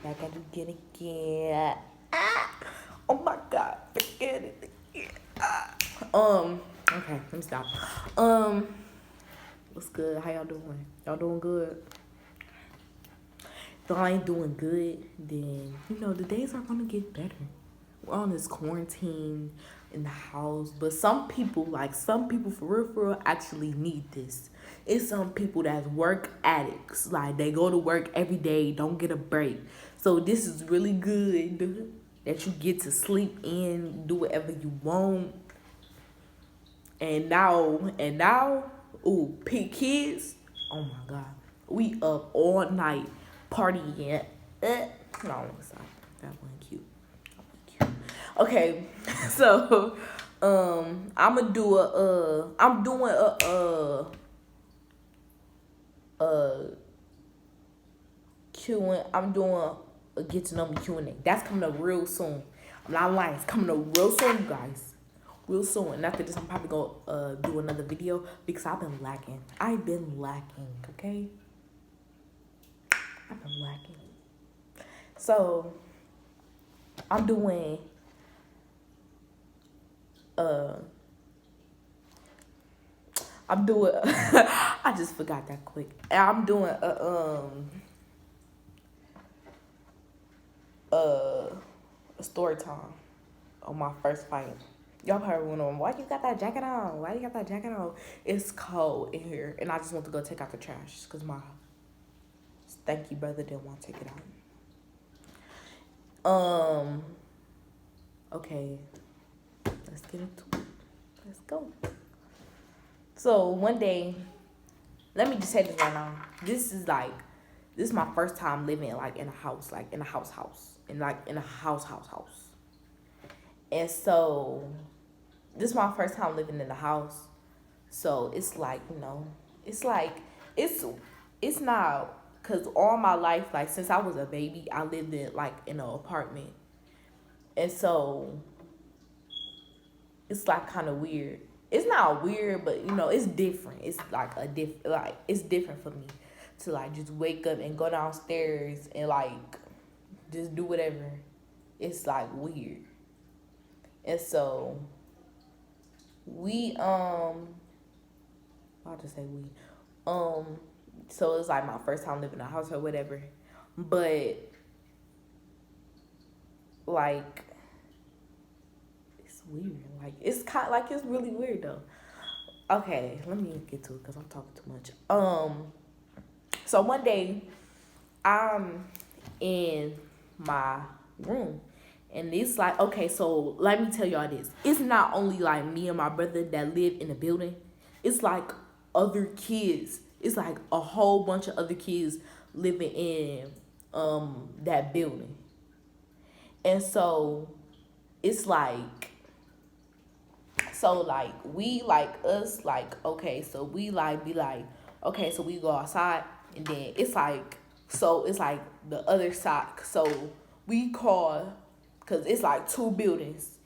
Back at it again. Ah! Oh my god, forget it again. Ah. Okay, let me stop. Um, what's good? How y'all doing? Y'all doing good? If I ain't doing good, then the days are gonna get better. We're on this quarantine in the house, but some people, for real, actually need this. It's some people that's work addicts, like they go to work every day, don't get a break. So this is really good that you get to sleep in, do whatever you want, and now, ooh, pick kids. Oh my god, we up all night partying. No, stop. That wasn't cute. That wasn't cute. Okay, so I'm doing a Q and I'm doing a get to know me Q&A. That's coming up real soon. I'm not lying. It's coming up real soon, you guys. Real soon. And after this, I'm probably gonna do another video because I've been lacking. Okay? I've been lacking. So I'm doing I just forgot that quick. I'm doing a story time on my first fight. Y'all probably wondering, why you got that jacket on? Why you got that jacket on? It's cold in here, and I just want to go take out the trash because my stanky brother didn't want to take it out. Okay, let's get into it. Let's go. So one day, let me just say this right now. This is my first time living in a house, in a house, in a house. And so this is my first time living in the house. So it's it's not, because all my life, since I was a baby, I lived in an apartment. And so it's kind of weird. It's not weird, but it's different. It's it's different for me to just wake up and go downstairs and just do whatever. It's weird. And so I'll just say we. So it's my first time living in a house or whatever. But it's weird. It's it's really weird though. Okay, let me get to it because I'm talking too much. So one day I'm in my room, and it's okay, so let me tell y'all this. It's not only me and my brother that live in the building. It's other kids. It's a whole bunch of other kids living in that building. And so it's we us okay, so we be okay, so we go outside, and then it's it's the other side. So we call, because it's two buildings,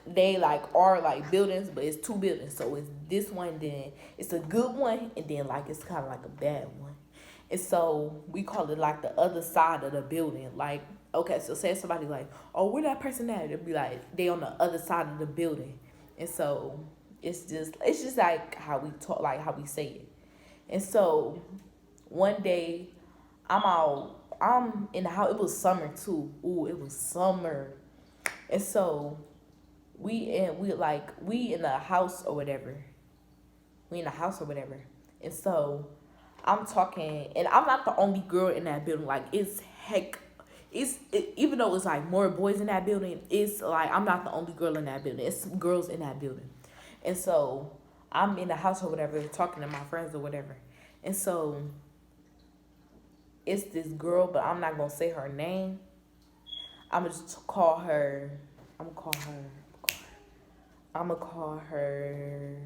they are buildings, but it's two buildings. So it's this one, then it's a good one, and then it's kind of a bad one. And so we call it the other side of the building. Okay, so say somebody oh, where that person at? It'll be they on the other side of the building. And so it's just how we talk, how we say it. And so one day I'm in the house. It was summer too. Ooh, it was summer. And so we in the house or whatever. And so I'm talking, and I'm not the only girl in that building. Even though it's more boys in that building, it's I'm not the only girl in that building. It's some girls in that building. And so I'm in the house or whatever, talking to my friends or whatever. And so it's this girl, but I'm not gonna say her name. I'm gonna just call her. I'm gonna call her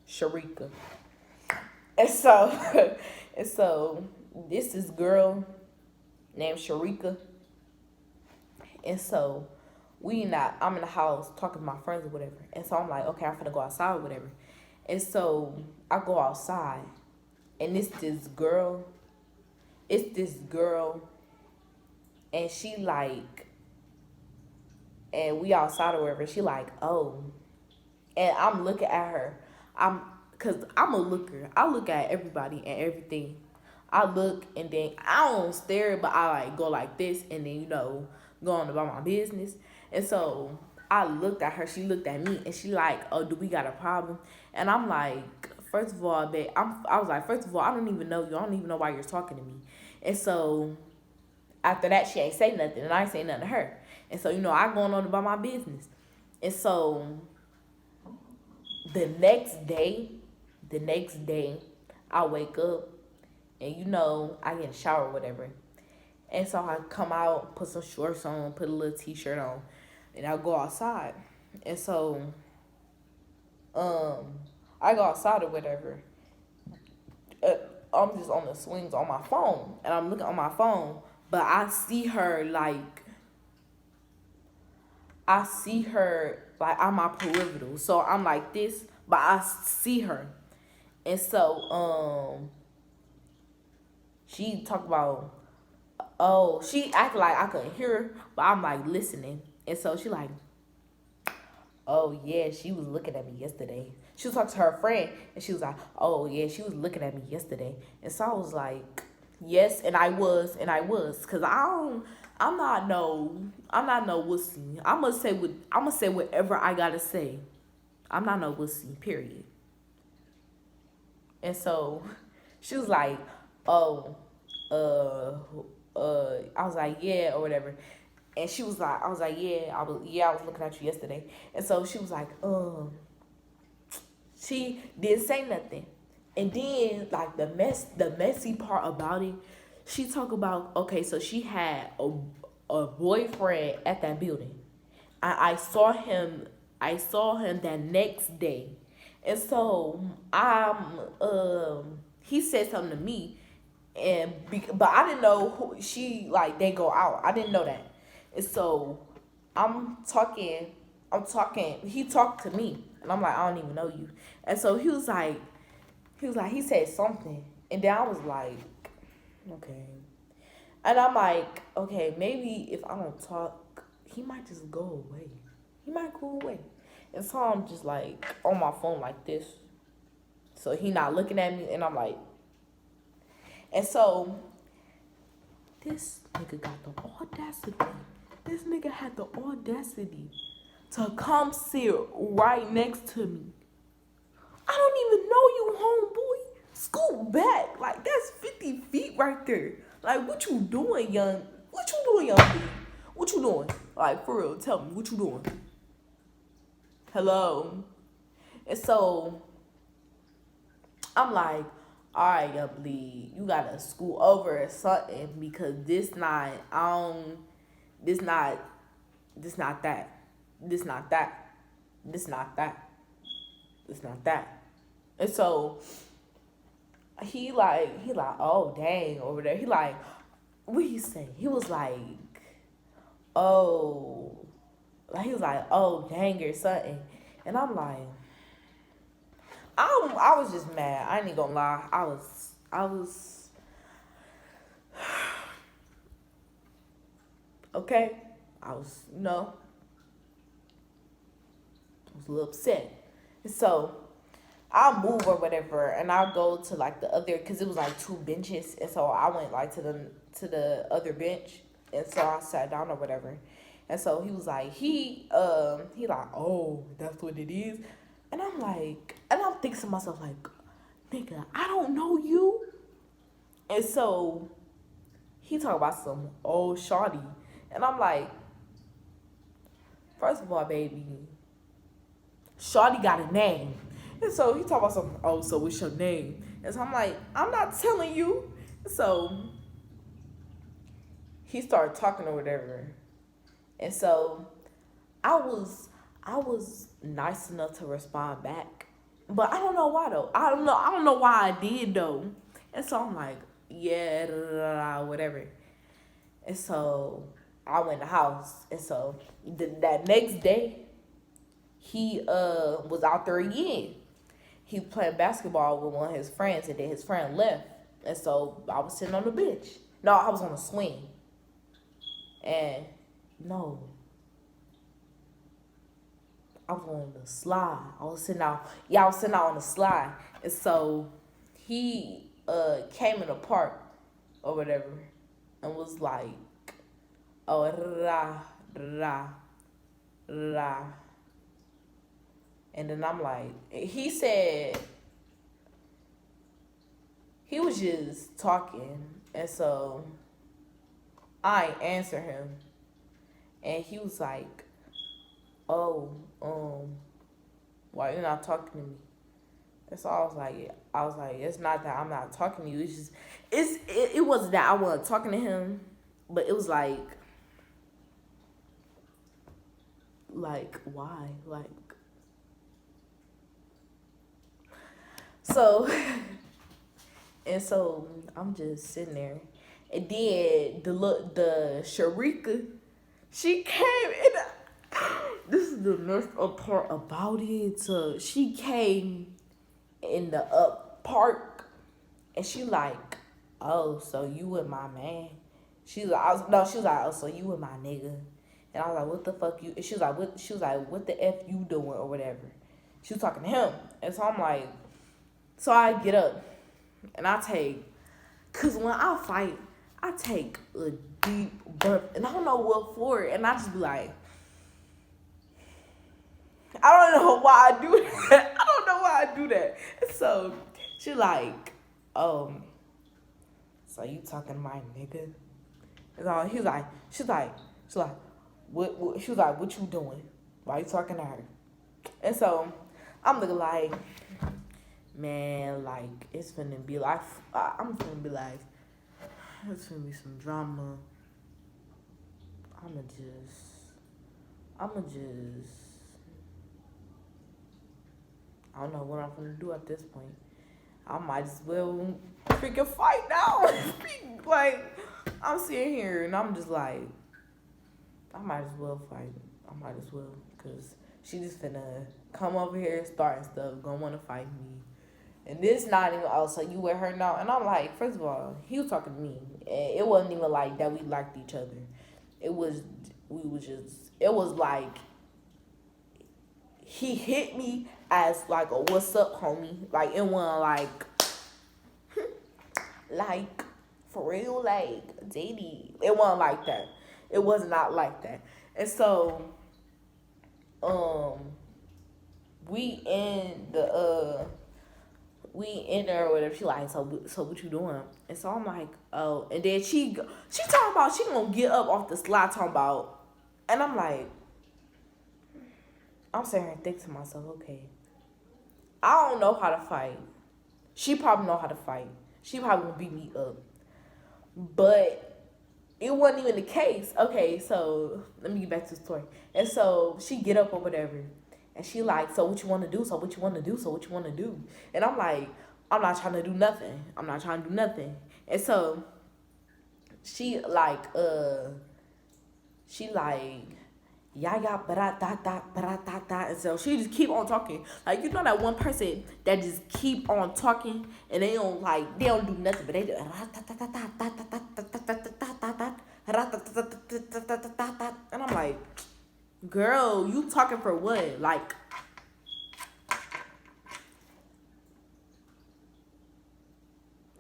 Sharika. And so and so this is girl named Sharika. And so I'm in the house talking to my friends or whatever. And so I'm okay, I'm finna go outside or whatever. And so I go outside, and it's this girl and she like, and we outside or wherever. She like, oh, and I'm looking at her. Cause I'm a looker. I look at everybody and everything. I look and then I don't stare, but I like go like this and then go on about my business. And so I looked at her. She looked at me and she like, oh, do we got a problem? And I'm like, first of all, babe, I was like, first of all, I don't even know you. I don't even know why you're talking to me. And so after that, she ain't say nothing, and I ain't say nothing to her. And so I going on about my business. And so the next day, the next day, I wake up and I get in the shower or whatever. And so I come out, put some shorts on, put a little t-shirt on, and I go outside. And so um I go outside or whatever. Uh, I'm just on the swings on my phone and I'm looking on my phone, but I see her like on my peripheral. So I'm like this, but I see her. And so she talked about, oh, she acted like I couldn't hear her, but I'm like listening. And so she like, oh yeah, she was looking at me yesterday. She was talking to her friend and she was like, oh yeah, she was looking at me yesterday. And so I was like, yes, and I was, cause I'm not no wussy. I'm gonna say whatever I gotta say. I'm not no wussy, period. And so she was like, oh, uh, I was like, yeah, or whatever. And she was like, I was like, I was looking at you yesterday. And so she was like, she didn't say nothing. And then like the messy part about it, she talked about, okay, so she had a boyfriend at that building. I saw him that next day. And so he said something to me, but I didn't know who she like. They go out. I didn't know that, and so I'm talking. I'm talking. He talked to me, and I'm like, I don't even know you. And so he said something, and then I was like, okay. And I'm like, okay, maybe if I don't talk, he might just go away. He might go away. And so I'm just like on my phone like this. So he not looking at me, and I'm like, and so this nigga got the audacity. This nigga had the audacity to come sit right next to me. I don't even know you, homeboy. Scoot back. Like, that's 50 feet right there. Like, what you doing, young? What you doing, young dude? What you doing? Like, for real, tell me, what you doing? Hello? And so, I'm like, all right, young bleed, you gotta scoot over or something because this not, this not, this not that. This not that. This not that. This not that. And so, he like, oh dang, over there. He like, what he say? He was like, oh, like he was like, oh dang or something. And I'm like, I was just mad. I ain't gonna lie. I was okay. I was, I was a little upset. And so I'll move or whatever, and I'll go to like the other, cause it was like two benches, and so I went like to the other bench, and so I sat down or whatever, and so he was like he like, oh, that's what it is, and I'm like, and I'm thinking to myself like, nigga, I don't know you, and so he talk about some old shawty, and I'm like, first of all, baby, shawty got a name. And so he talk about something, oh, so what's your name? And so I'm like, I'm not telling you. So he started talking or whatever. And so I was nice enough to respond back. But I don't know why though. I don't know why I did though. And so I'm like, yeah, da, da, da, whatever. And so I went to the house. And so that next day, he was out there again. He was playing basketball with one of his friends, and then his friend left. And so I was sitting on the bench. No, I was on a swing. And no, I was on the slide. I was sitting out. Yeah, I was sitting out on the slide, and so he came in the park or whatever, and was like, "Oh, ra ra ra," and then I'm like, he said he was just talking, and so I answer him, and he was like, "Oh, why you not talking to me?" And so I was like, it's not that I'm not talking to you. It's just, it wasn't that I wasn't talking to him, but it was like why, like, so, and so I'm just sitting there, and then the Sharika, she came in. This is the messed up part about it. So she came in the up park, and she like, "Oh, so you with my man?" She was like, no, she was like, "Oh, so you with my nigga?" And I was like, "What the fuck you?" And she was like, "What?" She was like, "What the f you doing or whatever?" She was talking to him, and so I'm like, so I get up and I take, cause when I fight, I take a deep breath, and I don't know what for, and I just be like, I don't know why I do that. I don't know why I do that. And so she like, so you talking to my nigga? And so she's like, what? She was like, what you doing? Why you talking to her? And so I'm looking like, man, like it's finna be like, I'm finna be like, it's finna be some drama. I'ma just, I don't know what I'm gonna do at this point. I might as well freaking fight now. Like, I'm sitting here and I'm just like, I might as well fight. I might as well, because she just finna come over here starting stuff, gonna wanna fight me. And this not even, oh, so you with her now? And I'm like, first of all, he was talking to me. And it wasn't even like that we liked each other. It was, it was like, he hit me as like a what's up, homie. Like, it wasn't like, for real, like, dating. It wasn't like that. It was not like that. And so, um, we in the, we in there or whatever. She like, so what you doing? And so I'm like, oh. And then she talking about she gonna get up off the slide talking about, and I'm like, I'm sitting here and think to myself, okay, I don't know how to fight. She probably know how to fight. She probably gonna beat me up. But it wasn't even the case. Okay, so let me get back to the story. And so she get up or whatever. And she like, so what you want to do? So what you want to do? So what you want to do? And I'm like, I'm not trying to do nothing. I'm not trying to do nothing. And so she like, yeah, da. And so she just keep on talking. Like, you know that one person that just keep on talking and they don't like, they don't do nothing, but they do. And I'm like, girl, you talking for what? Like,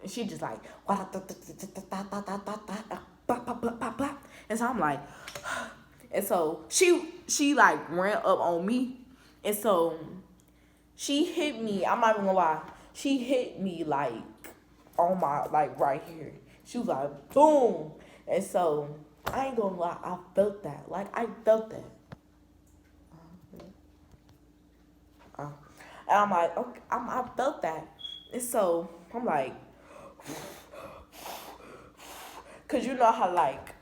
and she just like, and so I'm like, and so she like ran up on me, and so she hit me. I'm not even gonna lie. She hit me like on my, like right here. She was like boom, and so I ain't gonna lie. I felt that. Like, I felt that. And I'm like, okay, I felt that, and so I'm like, cause you know how like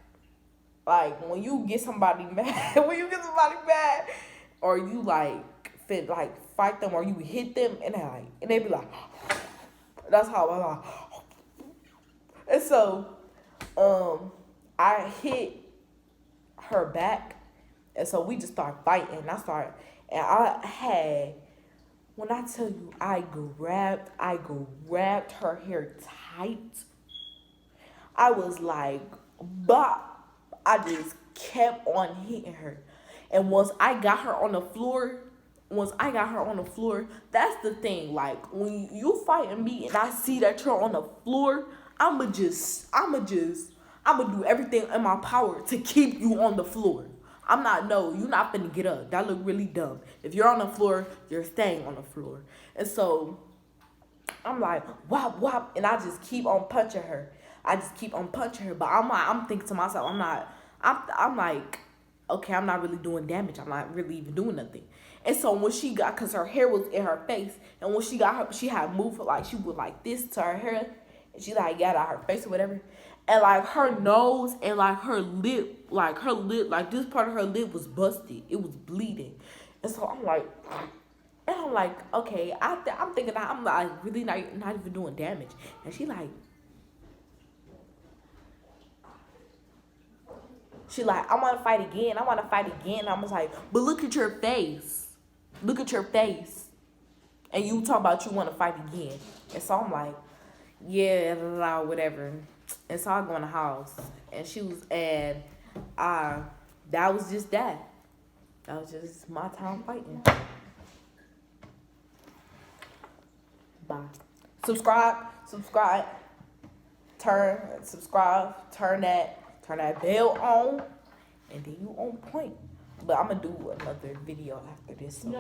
when you get somebody mad, when you get somebody mad, or you like fit like fight them or you hit them, and they be like, that's how I like. And so, I hit her back, and so we just start fighting. And I had, when I tell you, I grabbed her hair tight. I was like, bop. I just kept on hitting her. And once I got her on the floor, that's the thing. Like when you fighting me and I see that you're on the floor, I'ma do everything in my power to keep you on the floor. I'm not, no, you're not finna get up. That look really dumb. If you're on the floor, you're staying on the floor. And so I'm like, whop, whop, and I just keep on punching her. But I'm thinking to myself, I'm like, okay, I'm not really doing damage. I'm not really even doing nothing. And so when she got, cause her hair was in her face, and when she got her, she had moved like she would like this to her hair, and she like got out her face or whatever, and like her nose and like her lip, like this part of her lip was busted. It was bleeding, and so I'm like. And I'm like, okay, I'm thinking that I'm like really not even doing damage. And she like, I want to fight again. I was like, but look at your face. Look at your face. And you talk about you want to fight again. And so I'm like, yeah, whatever. And so I go in the house. And that was just that. That was just my time fighting. Bye. Subscribe, turn that bell on, and then you on point. But I'm gonna do another video after this. So.